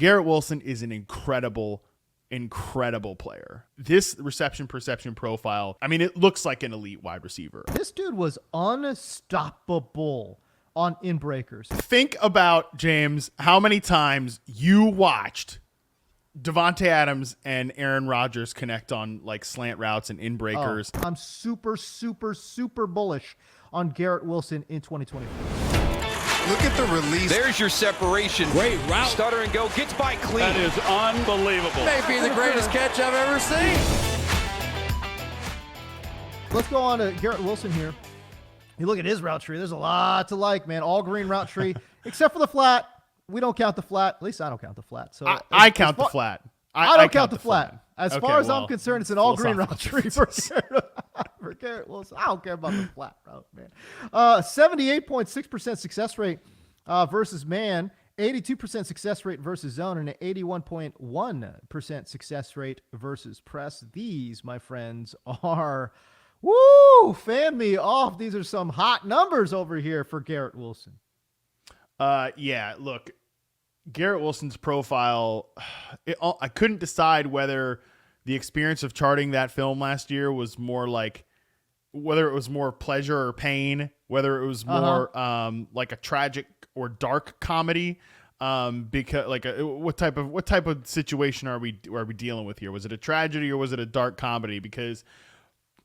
Garrett Wilson is an incredible player. This reception perception profile, I mean, it looks like an elite wide receiver. This dude was unstoppable on in-breakers. Think about, James, how many times you watched Devontae Adams and Aaron Rodgers connect on like slant routes and in-breakers. Oh, I'm super, super, super bullish on Garrett Wilson in 2024. Look at the release. There's your separation. Great route. Stutter and go. Gets by clean. That is unbelievable. May be the greatest catch I've ever seen. Let's go on to Garrett Wilson here. You look at his route tree. There's a lot to like, man. All green route tree, except for the flat. We don't count the flat. At least I don't count the flat. So I count the flat. I don't count the flat. As far as well, I'm concerned, it's an all green route tree for Garrett Wilson. I don't care about the flat route, man. 78.6% success rate versus man, 82% success rate versus zone, and an 81.1% success rate versus press. These, my friends, are fan me off. These are some hot numbers over here for Garrett Wilson. Yeah, look, Garrett Wilson's profile, I couldn't decide whether the experience of charting that film last year was more like, whether it was more pleasure or pain, whether it was more like a tragic or dark comedy. Because like what type of situation are we dealing with here? Was it a tragedy or was it a dark comedy? Because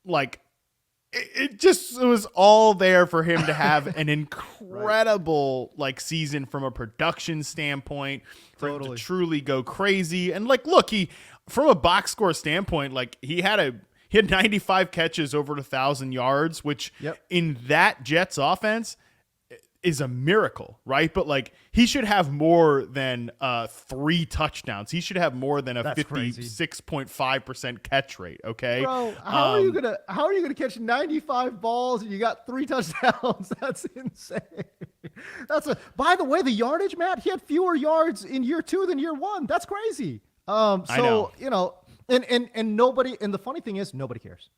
like it was all there for him to have an incredible like season from a production standpoint, for him to truly go crazy. And like, look, from a box score standpoint, like he had 95 catches over 1,000 yards, which in that Jets offense is a miracle, right? But like he should have more than 3 touchdowns. He should have more than a 56.5% catch rate. Okay, bro, how are you gonna catch 95 balls and you got 3 touchdowns? That's insane. By the way, the yardage, Matt, he had fewer yards in year 2 than year 1. That's crazy. I know. You know, and nobody. And the funny thing is, nobody cares.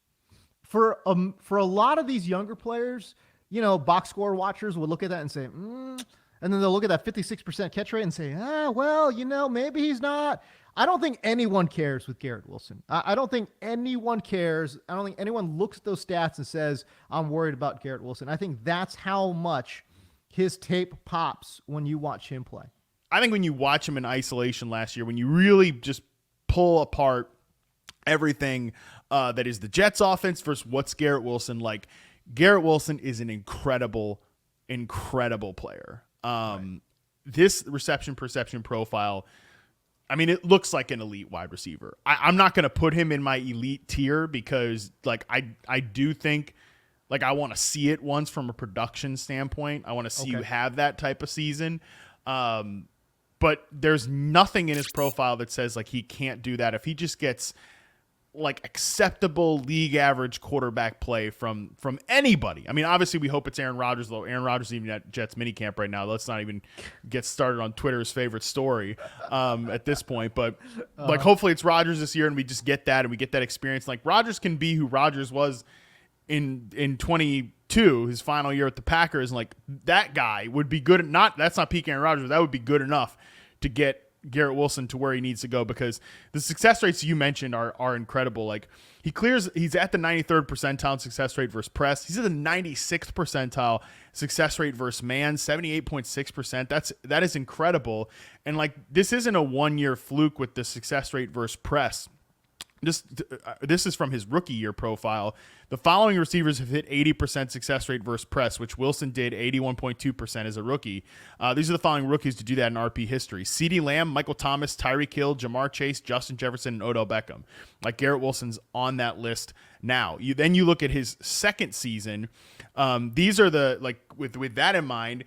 For a lot of these younger players, you know, box score watchers would look at that and say, and then they'll look at that 56% catch rate and say, well, you know, maybe he's not. I don't think anyone cares with Garrett Wilson. I don't think anyone cares. I don't think anyone looks at those stats and says, I'm worried about Garrett Wilson. I think that's how much his tape pops when you watch him play. I think when you watch him in isolation last year, when you really just pull apart everything that is the Jets offense versus what's Garrett Wilson like, Garrett Wilson is an incredible player. This reception perception profile, I mean, it looks like an elite wide receiver. I'm not going to put him in my elite tier because like I do think like I want to see it once from a production standpoint. I want to see you have that type of season. But there's nothing in his profile that says like he can't do that. If he just gets like acceptable league average quarterback play from anybody. I mean, obviously we hope it's Aaron Rodgers, though Aaron Rodgers is even at Jets minicamp right now. Let's not even get started on Twitter's favorite story at this point. But like hopefully it's Rodgers this year and we just get that and we get that experience. Like Rodgers can be who Rodgers was in 22, his final year at the Packers, and like that guy would be good. That's not peak Aaron Rodgers, but that would be good enough to get Garrett Wilson to where he needs to go, because the success rates you mentioned are incredible. Like he's at the 93rd percentile success rate versus press. He's at the 96th percentile success rate versus man, 78.6%. That is incredible. And like this isn't a 1-year fluke with the success rate versus press. This is from his rookie year profile. The following receivers have hit 80% success rate versus press, which Wilson did 81.2% as a rookie. These are the following rookies to do that in RP history: CeeDee Lamb, Michael Thomas, Tyreek Hill, Jamar Chase, Justin Jefferson, and Odell Beckham. Like Garrett Wilson's on that list now. Then you look at his second season. These are the, like, with that in mind,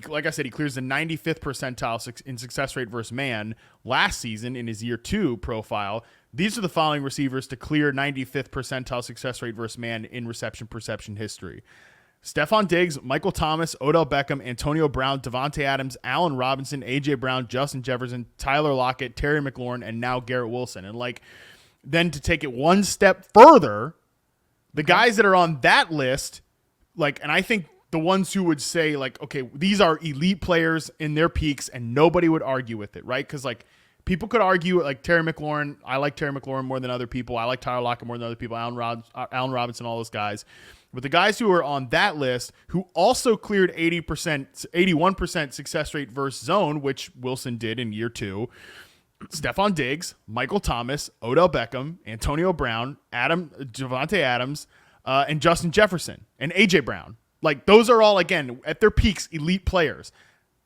like I said, he clears the 95th percentile in success rate versus man last season in his year 2 profile. These are the following receivers to clear 95th percentile success rate versus man in reception perception history: Stephon Diggs, Michael Thomas, Odell Beckham, Antonio Brown, Devontae Adams, Allen Robinson, A.J. Brown, Justin Jefferson, Tyler Lockett, Terry McLaurin, and now Garrett Wilson. And like, then to take it one step further, the guys that are on that list, like, and I think the ones who would say like, okay, these are elite players in their peaks, and nobody would argue with it, right? Because like people could argue like Terry McLaurin. I like Terry McLaurin more than other people. I like Tyler Lockett more than other people. Allen Robinson, all those guys. But the guys who are on that list who also cleared 81% success rate versus zone, which Wilson did in year 2, Stephon Diggs, Michael Thomas, Odell Beckham, Antonio Brown, Javonte Adams, and Justin Jefferson, and A.J. Brown. Like, those are all, again, at their peaks, elite players.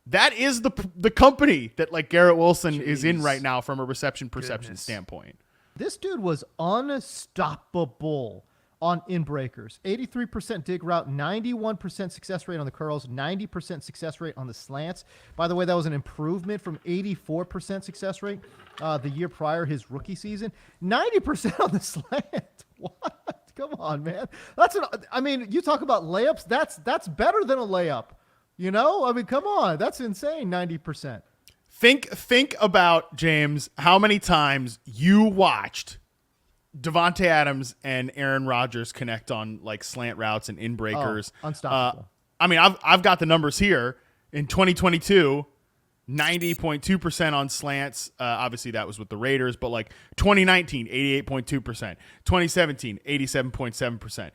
That is the company that, like, Garrett Wilson is in right now from a perception standpoint. This dude was unstoppable on in-breakers. 83% dig route, 91% success rate on the curls, 90% success rate on the slants. By the way, that was an improvement from 84% success rate the year prior, his rookie season. 90% on the slant. What? Come on, man. You talk about layups. That's better than a layup. You know? I mean, come on. That's insane, 90%. Think about, James, how many times you watched Devontae Adams and Aaron Rodgers connect on like slant routes and in breakers. Unstoppable. I've got the numbers here. In 2022, 90.2% on slants. Obviously that was with the Raiders, but like 2019, 88.2%, 2017, 87.7%,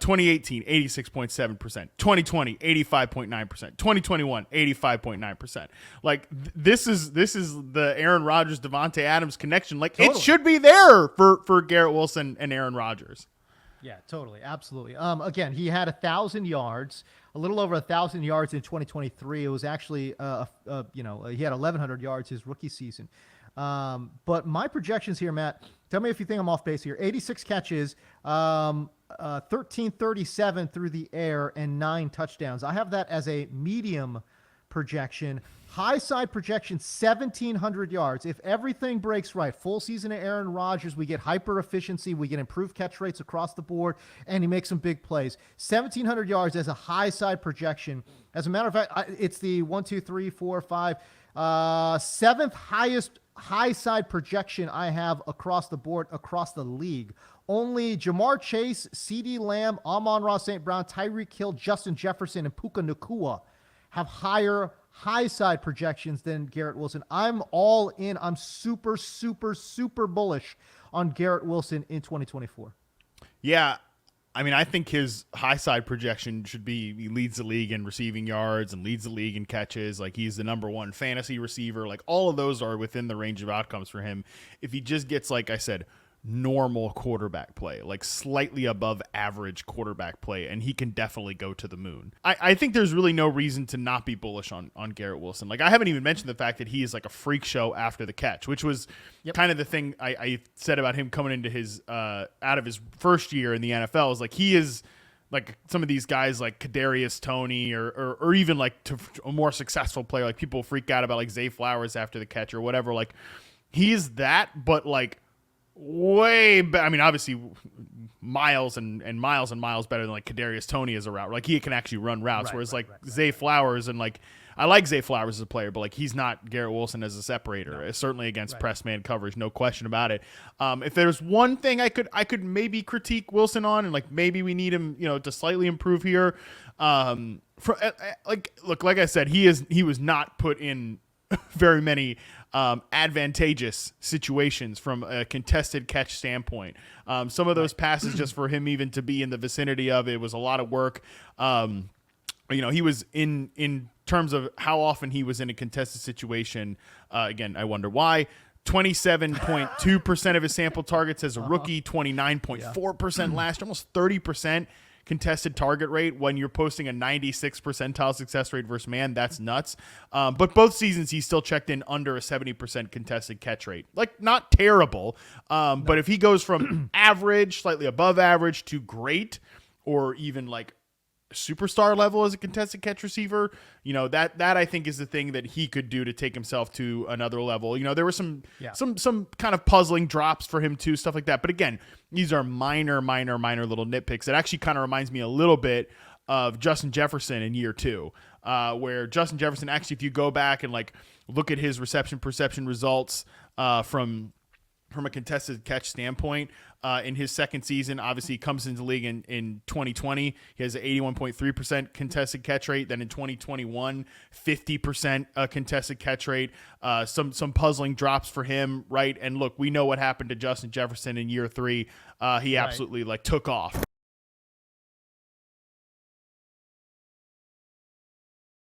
2018, 86.7%, 2020, 85.9%, 2021, 85.9%. Like this is the Aaron Rodgers, Devontae Adams connection. Like totally. It should be there for Garrett Wilson and Aaron Rodgers. Yeah, totally. Absolutely. Again, he had 1,000 yards, a little over 1,000 yards in 2023. It was actually, he had 1,100 yards his rookie season. But my projections here, Matt, tell me if you think I'm off base here. 86 catches, 1337 through the air, and 9 touchdowns. I have that as a medium projection. High side projection, 1,700 yards. If everything breaks right, full season of Aaron Rodgers, we get hyper efficiency, we get improved catch rates across the board, and he makes some big plays. 1,700 yards as a high side projection. As a matter of fact, it's the 7th highest high side projection I have across the board, across the league. Only Jamar Chase, CeeDee Lamb, Amon-Ra St. Brown, Tyreek Hill, Justin Jefferson, and Puka Nacua have higher high side projections than Garrett Wilson. I'm all in. I'm super, super, super bullish on Garrett Wilson in 2024. Yeah. I mean, I think his high side projection should be he leads the league in receiving yards and leads the league in catches. Like, he's the number 1 fantasy receiver. Like, all of those are within the range of outcomes for him. If he just gets, like I said, normal quarterback play, like slightly above average quarterback play, and he can definitely go to the moon. I think there's really no reason to not be bullish on Garrett Wilson. Like, I haven't even mentioned the fact that he is like a freak show after the catch, which was kind of the thing I said about him coming into his out of his first year in the NFL, is like he is like some of these guys like Kadarius Toney or even like to a more successful player, like people freak out about like Zay Flowers after the catch or whatever. Like, he's that, but like way better. I mean, obviously miles and miles and miles better than like Kadarius Toney as a route. Like, he can actually run routes, whereas Zay Flowers, and like I like Zay Flowers as a player, but like he's not Garrett Wilson as a separator. Certainly against press man coverage, no question about it. If there's one thing I could maybe critique Wilson on, and like maybe we need him, to slightly improve here. Like I said, he was not put in very many advantageous situations from a contested catch standpoint. Some of those passes, just for him even to be in the vicinity of it, was a lot of work. He was in terms of how often he was in a contested situation. Again, I wonder why. 27.2% of his sample targets as a rookie, 29.4% last year, almost 30% contested target rate when you're posting a 96 percentile success rate versus man. That's nuts. But both seasons he still checked in under a 70% contested catch rate. Like, not terrible. But if he goes from average, slightly above average, to great, or even like superstar level as a contested catch receiver, that I think is the thing that he could do to take himself to another level. There were some kind of puzzling drops for him too, stuff like that. But again, these are minor little nitpicks. It actually kind of reminds me a little bit of Justin Jefferson in year 2, where Justin Jefferson, actually, if you go back and like look at his reception perception results from from a contested catch standpoint. In his second season, obviously he comes into the league in 2020. He has an 81.3% contested catch rate. Then in 2021, 50% contested catch rate. Some puzzling drops for him, right? And look, we know what happened to Justin Jefferson in year 3. He absolutely took off.